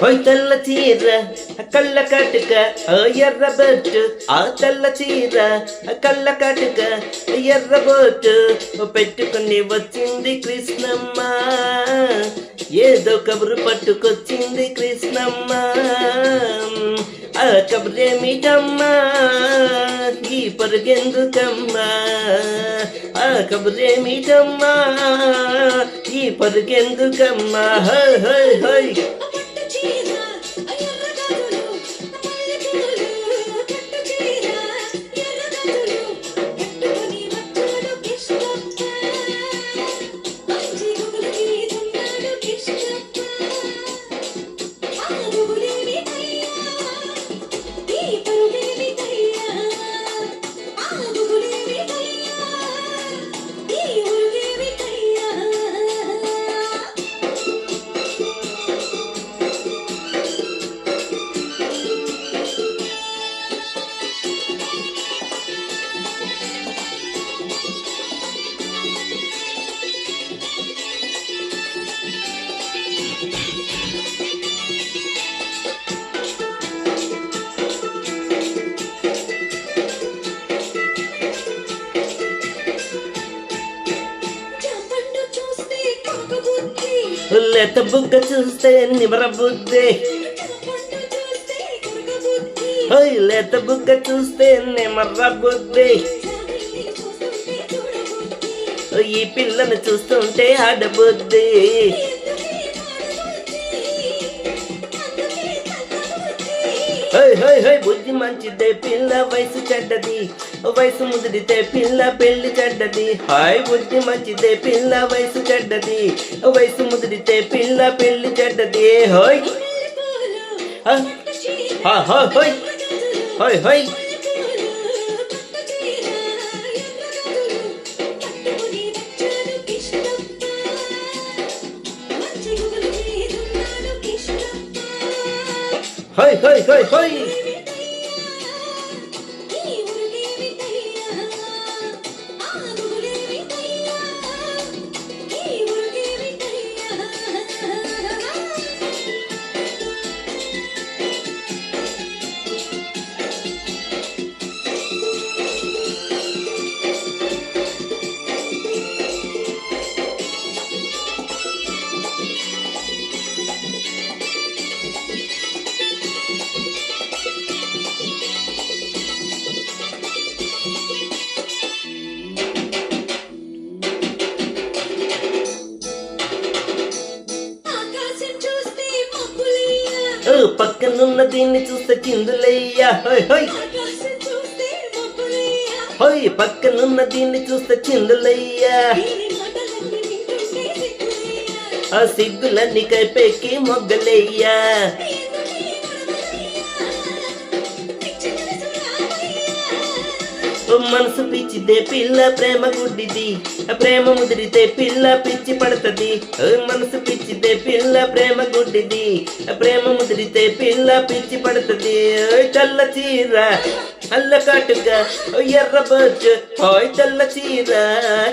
ఓయ్ తెల్ల చీర కళ్ళ కాటుక ఎర్ర బొట్టు, ఆ తెల్ల చీర కళ్ళ కాటుక ఎర్ర బొట్టు పెట్టుకుని వచ్చింది కృష్ణమ్మ, ఏదో కబురు పట్టుకొచ్చింది కృష్ణమ్మ. ఆ కబురేమిటమ్మా ఈ పరుగెందుకమ్మా, ఆ కబురేమిటమ్మా ఈ పరుగెందుకమ్మా. హై హై హై లేత బుగ్గ చూస్తే నిమర బుద్ధి, లేత బుగ్గ చూస్తే నిమర బుద్ధి, ఈ పిల్లను చూస్తుంటే ఆడబుద్ధి. బుద్ధి మంచిదే పిల్ల వయసు చెడ్డది, వయసు ముదిరితే పిల్ల పెళ్లి చెడ్డది. హాయ్ బుద్ధి మంచిదే పిల్ల వయసు చెడ్డది, వయసు ముదిరితే పిల్ల పెళ్లి చెడ్డది. హోయ్ హోయ్ హోయ్ హోయ్ హోయ్ హోయ్ హోయ్ హోయ్ పక్కనున్న దీన్ని చూస్తే చిందులయ్యా. హోయ్ హోయ్ హోయ్ పక్కనున్న దీన్ని చూస్తే చిందులయ్యా. ఆ సిగ్గులన్నీ కైపెక్కి మొగ్గలయ్యా. మనసు పిచ్చిదే పిల్ల ప్రేమ గుడ్డిది, ప్రేమ ముదిరితే పిల్ల పిచ్చి పడుతుంది. మనసు పిచ్చిదే పిల్ల ప్రేమ గుడ్డిది, ప్రేమ ముదిరితే పిల్ల పిచ్చి పడుతుంది. తెల్ల చీర కళ్ళ కాటుగా ఎర్ర బొట్టు, హాయ్ తెల్ల చీర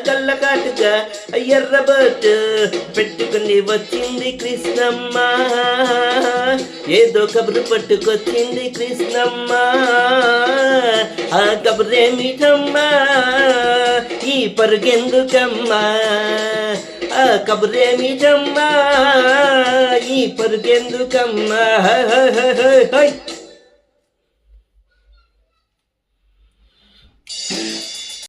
కళ్ళ కాటుగా ఎర్ర బొట్టు పెట్టుకుని వచ్చింది కృష్ణమ్మ, ఏదో కబురు పట్టుకొచ్చింది కృష్ణమ్మ. ఆ కబురేమిటమ్మా ఈ పరుగెందుకమ్మా, ఆ కబురేమిటమ్మా ఈ పరుగెందుకమ్మా. హై